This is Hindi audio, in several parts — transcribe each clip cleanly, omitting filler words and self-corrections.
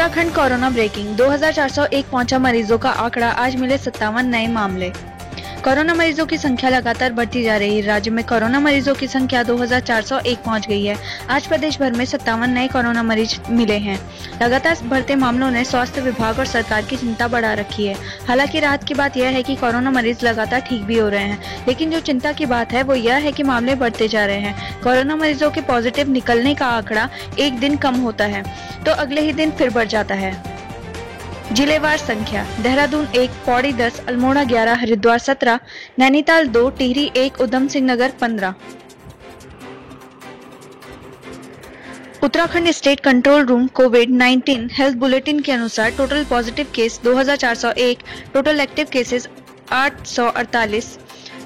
उत्तराखंड कोरोना ब्रेकिंग 2401 पहुंचा मरीजों का आंकड़ा, आज मिले 57 नए मामले। कोरोना मरीजों की संख्या लगातार बढ़ती जा रही है। राज्य में कोरोना मरीजों की संख्या 2401 पहुंच गई है। आज प्रदेश भर में 57 नए कोरोना मरीज मिले हैं। लगातार बढ़ते मामलों ने स्वास्थ्य विभाग और सरकार की चिंता बढ़ा रखी है। हालांकि राहत की बात यह है कि कोरोना मरीज लगातार ठीक भी हो रहे हैं, लेकिन जो चिंता की बात है वो यह है कि मामले बढ़ते जा रहे हैं। कोरोना मरीजों के पॉजिटिव निकलने का आंकड़ा एक दिन कम होता है तो अगले ही दिन फिर बढ़ जाता है। जिलेवार संख्या: Dehradun 1, Pauri 10, Almora 11, Haridwar 17, Nainital 2, Tehri 1, Udham Singh Nagar 15। Uttarakhand state control room कोविड-19 हेल्थ बुलेटिन के अनुसार total positive case 2401, total active cases 848,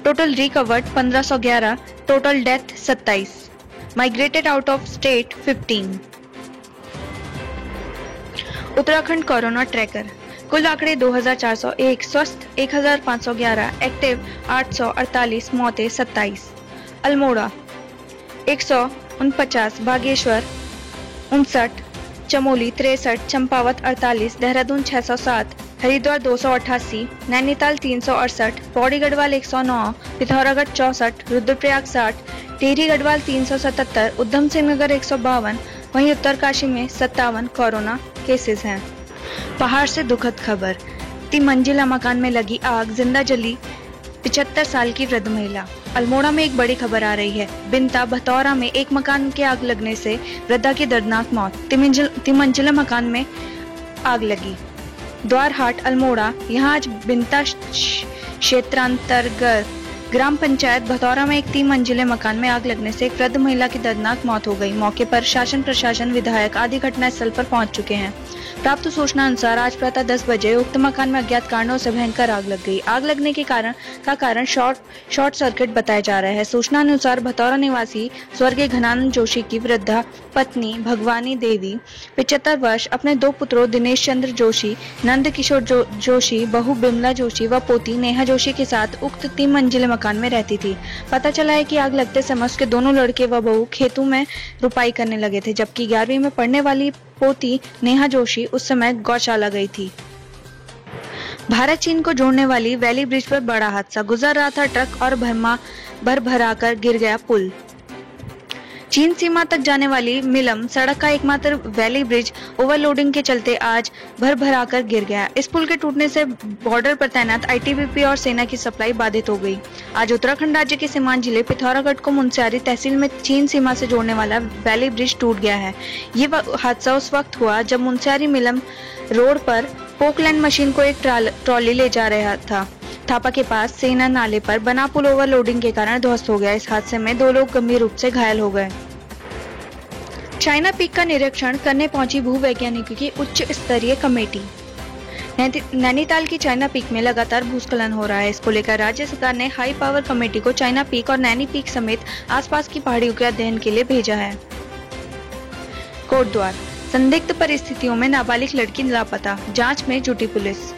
total recovered 1511, total death 27, migrated out of state 15। Uttarakhand corona tracker: कुल आंकड़े 2401, स्वस्थ 1511, एक्टिव 848, मौतें 27। अल्मोड़ा 149, बागेश्वर 59, चमोली 63, चंपावत 48, देहरादून 607, हरिद्वार 288, नैनीताल 368, पौड़ी गढ़वाल 109, पिथौरागढ़ 64, रुद्रप्रयाग 60, टिहरी गढ़वाल 377, उधम सिंह नगर 152, वहीं उत्तरकाशी में 57 कोरोना केसेस हैं। पहाड़ से दुखद खबर: 3 मंजिला मकान में लगी आग, जिंदा जली 75 साल की वृद्ध महिला। अल्मोड़ा में एक बड़ी खबर आ रही है। बिनता भतौरा में एक मकान के आग लगने से वृद्धा की दर्दनाक मौत। 3 मंजिला मकान में आग लगी। द्वारहाट अल्मोड़ा, यहाँ आज बिनता क्षेत्रांतर्गत ग्राम पंचायत भतौरा में एक 3 मंजिले मकान में आग लगने से एक वृद्ध महिला की दर्दनाक मौत हो गई। मौके पर शासन प्रशासन विधायक आदि घटनास्थल पर पहुंच चुके हैं। प्राप्त सूचना अनुसार आज प्रातः 10 बजे उक्त मकान में अज्ञात कारणों से भयंकर आग लग गई। आग लगने के कारण शॉर्ट सर्किट बताया जा रहा है। सूचना अनुसार भतौरा निवासी स्वर्गीय घनानंद जोशी की वृद्धा पत्नी भगवानी देवी 75 वर्ष अपने 2 पुत्रों दिनेश चंद्र जोशी, नंद किशोर जोशी, बहू बिमला जोशी व पोती नेहा जोशी के साथ उक्त 3 मंजिले मकान में रहती थी। पता चला है कि आग लगते समय उसके दोनों लड़के व बहू खेतों में रुपाई करने लगे थे, जबकि 11वीं में पढ़ने वाली पोती नेहा जोशी उस समय गौशाला गई थी। भारत चीन को जोड़ने वाली वैली ब्रिज पर बड़ा हादसा, गुजर रहा था ट्रक और भर-भराकर गिर गया पुल। चीन सीमा तक जाने वाली मिलम सड़क का एकमात्र वैली ब्रिज ओवरलोडिंग के चलते आज भर-भराकर गिर गया। इस पुल के टूटने से बॉर्डर पर तैनात आईटीबीपी और सेना की सप्लाई बाधित हो गई। आज उत्तराखंड राज्य के सीमांत जिले पिथौरागढ़ को मुनस्यारी तहसील में चीन सीमा से जोड़ने वाला वैली ब्रिज टूट गया है। ये हादसा उस वक्त हुआ जब मुनस्यारी मिलम रोड पर पोकलैंड मशीन को एक ट्रॉली ले जा रहा था। थापा के पास सेना नाले पर बना पुल ओवरलोडिंग के कारण ध्वस्त हो गया। इस हादसे में 2 लोग गंभीर रूप से घायल हो गए। चाइना पीक का निरीक्षण करने पहुंची भूवैज्ञानिकों की उच्च स्तरीय कमेटी। नैनीताल की चाइना पीक में लगातार भूस्खलन हो रहा है। इसको लेकर राज्य सरकार ने हाई पावर कमेटी को चाइना पीक और नैनी पीक समेत आसपास की पहाड़ियों के अध्ययन के लिए भेजा है। कोटद्वार: संदिग्ध परिस्थितियों में नाबालिग लड़की लापता, जांच में जुटी पुलिस।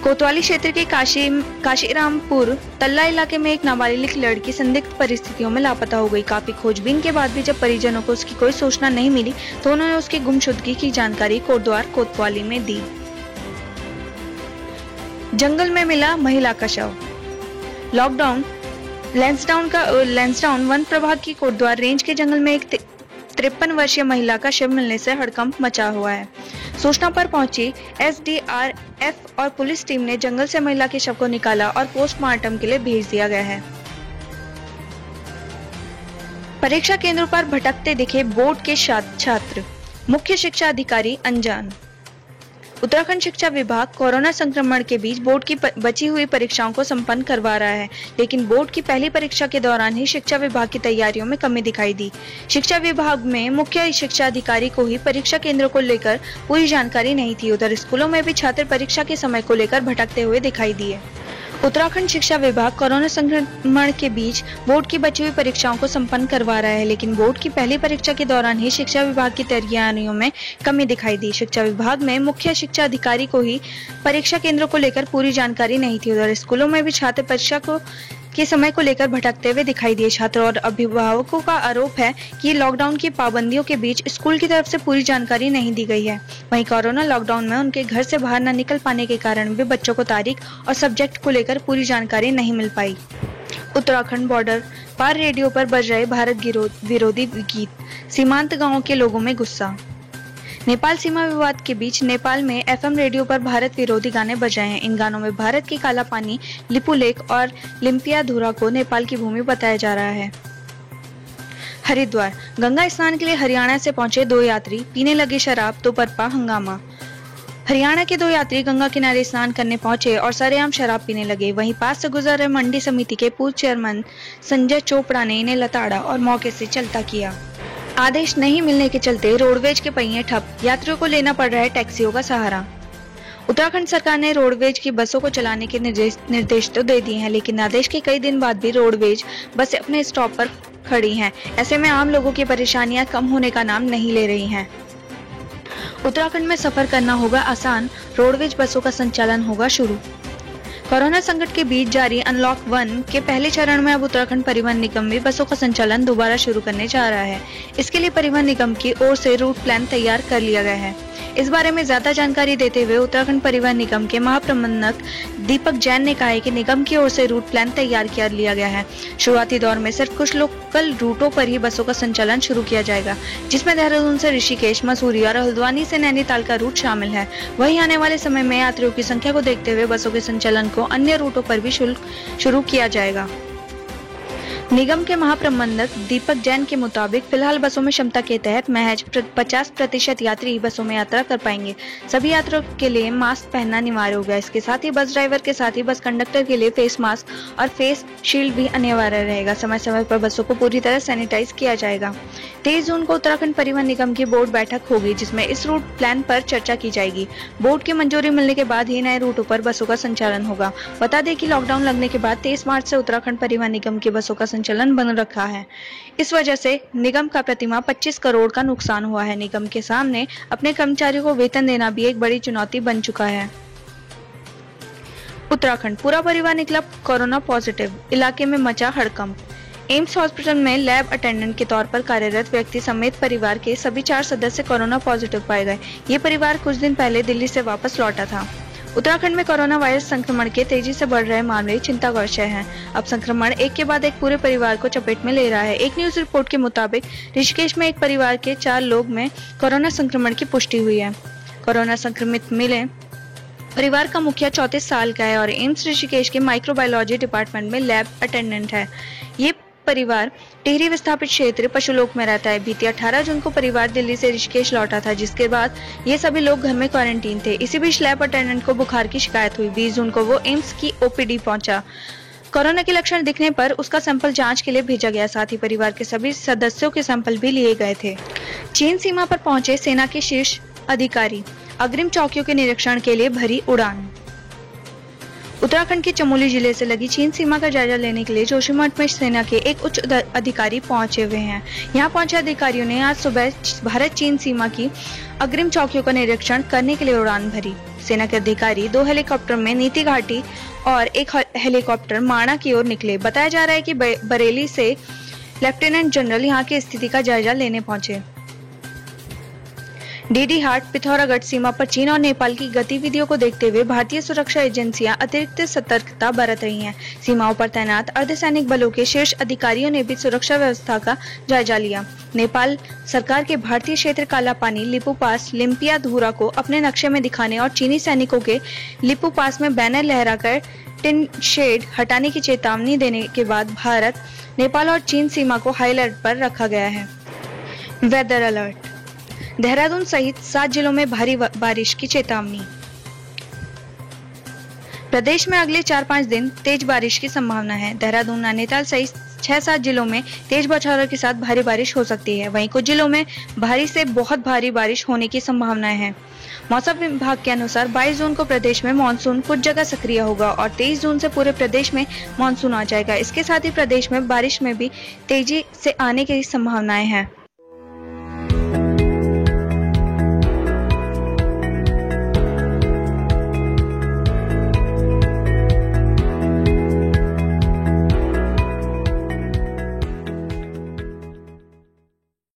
कोतवाली क्षेत्र के काशीरामपुर तल्ला इलाके में एक नाबालिग लड़की संदिग्ध परिस्थितियों में लापता हो गई। काफी खोजबीन के बाद भी जब परिजनों को उसकी कोई सूचना नहीं मिली तो उन्होंने उसकी गुमशुदगी की जानकारी कोटद्वार कोतवाली में दी। जंगल में मिला महिला का शव। लैंसडाउन वन प्रभाग की कोटद्वार रेंज के जंगल में एक 53 वर्षीय महिला का शव मिलने से हड़कंप मचा हुआ है। सूचना पर पहुंची एसडीआरएफ और पुलिस टीम ने जंगल से महिला के शव को निकाला और पोस्टमार्टम के लिए भेज दिया गया है। परीक्षा केंद्रों पर भटकते दिखे बोर्ड के छात्र, मुख्य शिक्षा अधिकारी अनजान। उत्तराखंड शिक्षा विभाग कोरोना संक्रमण के बीच बोर्ड की बची हुई परीक्षाओं को संपन्न करवा रहा है, लेकिन बोर्ड की पहली परीक्षा के दौरान ही शिक्षा विभाग की तैयारियों में कमी दिखाई दी। शिक्षा विभाग में मुख्य शिक्षा अधिकारी को ही परीक्षा केंद्रों को लेकर पूरी जानकारी नहीं थी। उधर स्कूलों में भी छात्र परीक्षा के समय को लेकर भटकते हुए दिखाई दिए। उत्तराखंड शिक्षा विभाग कोरोना संक्रमण के बीच बोर्ड की बची हुई परीक्षाओं को संपन्न करवा रहा है, लेकिन बोर्ड की पहली परीक्षा के दौरान ही शिक्षा विभाग की तैयारियों में कमी दिखाई दी। शिक्षा विभाग में मुख्य शिक्षा अधिकारी को ही परीक्षा केंद्रों को लेकर पूरी जानकारी नहीं थी। उधर स्कूलों में भी छात्र परीक्षा के समय को लेकर भटकते हुए दिखाई दिए। छात्रों और अभिभावकों का आरोप है कि लॉकडाउन की पाबंदियों के बीच स्कूल की तरफ से पूरी जानकारी नहीं दी गई है। वहीं कोरोना लॉकडाउन में उनके घर से बाहर न निकल पाने के कारण भी बच्चों को तारीख और सब्जेक्ट को लेकर पूरी जानकारी नहीं मिल पाई। उत्तराखंड बॉर्डर पार रेडियो पर बज रहे भारत विरोधी गीत, सीमांत गांवों के लोगों में गुस्सा। नेपाल सीमा विवाद के बीच नेपाल में एफएम रेडियो पर भारत विरोधी गाने बज रहे हैं। इन गानों में भारत की काला पानी, लिपू लेक और लिम्पियाधुरा को नेपाल की भूमि बताया जा रहा है। हरिद्वार गंगा स्नान के लिए हरियाणा से पहुंचे 2 यात्री, पीने लगे शराब तो बरपा हंगामा। हरियाणा के 2 यात्री गंगा किनारे स्नान करने पहुंचे और सरेआम शराब पीने लगे। वहीं पास से गुजर रहे मंडी समिति के पूर्व चेयरमैन संजय चोपड़ा ने इन्हें लताड़ा और मौके से चलता किया। आदेश नहीं मिलने के चलते रोडवेज के पहिए ठप, यात्रियों को लेना पड़ रहा है टैक्सियों का सहारा। उत्तराखंड सरकार ने रोडवेज की बसों को चलाने के निर्देश तो दे दिए हैं, लेकिन आदेश के कई दिन बाद भी रोडवेज बसें अपने स्टॉप पर खड़ी हैं। ऐसे में आम लोगों की परेशानियां कम होने का नाम नहीं ले रही हैं। उत्तराखंड में सफर करना होगा आसान, रोडवेज बसों का संचालन होगा शुरू। कोरोना संकट के बीच जारी अनलॉक 1 के पहले चरण में अब उत्तराखंड परिवहन निगम भी बसों का संचालन दोबारा शुरू करने जा रहा है। इसके लिए परिवहन निगम की ओर से रूट प्लान तैयार कर लिया गया है। इस बारे में ज्यादा जानकारी देते हुए उत्तराखंड परिवहन निगम के महाप्रबंधक दीपक जैन ने कहा है कि निगम की ओर से रूट प्लान तैयार कर लिया गया है। शुरुआती दौर में सिर्फ कुछ लोकल रूटों पर ही बसों का संचालन शुरू किया जाएगा, जिसमें देहरादून से ऋषिकेश, मसूरी और हल्द्वानी से नैनीताल का रूट शामिल है। वहीं आने वाले समय में यात्रियों की संख्या को देखते हुए बसों के संचालन को अन्य रूटों पर भी शुरू किया जाएगा। निगम के महाप्रबंधक दीपक जैन के मुताबिक फिलहाल बसों में क्षमता के तहत महज 50% यात्री बसों में यात्रा कर पाएंगे। सभी यात्रियों के लिए मास्क पहनना अनिवार्य होगा। इसके साथ ही बस ड्राइवर के साथ ही बस कंडक्टर के लिए फेस मास्क और फेस शील्ड भी अनिवार्य रहेगा। समय समय पर बसों को पूरी तरह सैनिटाइज किया जाएगा। 23 जून को उत्तराखंड परिवहन निगम की बोर्ड बैठक होगी, जिसमें इस रूट प्लान पर चर्चा की जाएगी। बोर्ड की मंजूरी मिलने के बाद ही नए रूटों पर बसों का संचालन होगा। बता दें कि लॉकडाउन लगने के बाद 23 मार्च से उत्तराखंड परिवहन निगम की बसों का संचालन बंद रखा है। इस वजह से निगम का प्रतिमाह 25 करोड़ का नुकसान हुआ है। निगम के सामने अपने कर्मचारियों को वेतन देना भी एक बड़ी चुनौती बन चुका है। उत्तराखंड पूरा परिवार निकला कोरोना पॉजिटिव, इलाके में मचा हड़कंप। एम्स हॉस्पिटल में लैब अटेंडेंट के तौर पर कार्यरत व्यक्ति समेत परिवार के सभी 4 सदस्य कोरोना पॉजिटिव पाए गए। ये परिवार कुछ दिन पहले दिल्ली से वापस लौटा था। उत्तराखंड में कोरोना वायरस संक्रमण के तेजी से बढ़ रहे मामले चिंता का विषय हैं। अब संक्रमण एक के बाद एक पूरे परिवार को चपेट में ले रहा है। एक न्यूज रिपोर्ट के मुताबिक ऋषिकेश में एक परिवार के 4 लोग में कोरोना संक्रमण की पुष्टि हुई है। कोरोना संक्रमित मिले परिवार का मुखिया 34 साल का है और एम्स ऋषिकेश के माइक्रोबायोलॉजी डिपार्टमेंट में लैब अटेंडेंट है। ये परिवार टिहरी विस्थापित क्षेत्र पशुलोक में रहता है। बीती 18 जून को परिवार दिल्ली से ऋषिकेश लौटा था, जिसके बाद ये सभी लोग घर में क्वारंटीन थे। इसी बीच लैब अटेंडेंट को बुखार की शिकायत हुई। 20 जून को वो एम्स की ओपीडी पहुंचा। कोरोना के लक्षण दिखने पर उसका सैंपल जांच के लिए भेजा गया। साथ ही परिवार के सभी सदस्यों के सैंपल भी लिए गए थे। चीन सीमा पर पहुंचे सेना के शीर्ष अधिकारी, अग्रिम चौकियों के निरीक्षण के लिए भरी उड़ान। उत्तराखंड के चमोली जिले से लगी चीन सीमा का जायजा लेने के लिए जोशीमठ में सेना के एक उच्च अधिकारी पहुंचे हुए हैं। यहां पहुंचे अधिकारियों ने आज सुबह भारत चीन सीमा की अग्रिम चौकियों का निरीक्षण करने के लिए उड़ान भरी। सेना के अधिकारी 2 हेलीकॉप्टर में नीति घाटी और एक हेलीकॉप्टर माणा की ओर निकले। बताया जा रहा है कि बरेली से लेफ्टिनेंट जनरल यहां की स्थिति का जायजा लेने पहुंचे। डीडीहाट पिथौरागढ़ सीमा पर चीन और नेपाल की गतिविधियों को देखते हुए भारतीय सुरक्षा एजेंसियां अतिरिक्त सतर्कता बरत रही हैं। सीमाओं पर तैनात अर्धसैनिक बलों के शीर्ष अधिकारियों ने भी सुरक्षा व्यवस्था का जायजा लिया। नेपाल सरकार के भारतीय क्षेत्र काला पानी लिपू पास लिम्पियाधुरा को अपने नक्शे में दिखाने और चीनी सैनिकों के लिपू पास में बैनर लहराकर टिन शेड हटाने की चेतावनी देने के बाद भारत, नेपाल और चीन सीमा को हाई अलर्ट पर रखा गया है। वेदर अलर्ट, देहरादून सहित 7 जिलों में भारी बारिश की चेतावनी। प्रदेश में अगले 4-5 दिन तेज बारिश की संभावना है। देहरादून, नैनीताल सहित 6-7 जिलों में तेज बौछारों के साथ भारी बारिश हो सकती है। वहीं कुछ जिलों में भारी से बहुत भारी बारिश होने की संभावनाएं हैं। मौसम विभाग के अनुसार 22 जून को प्रदेश में मानसून कुछ जगह सक्रिय होगा और 23 जून से पूरे प्रदेश में मानसून आ जाएगा। इसके साथ ही प्रदेश में बारिश में भी तेजी से आने की संभावनाएं हैं।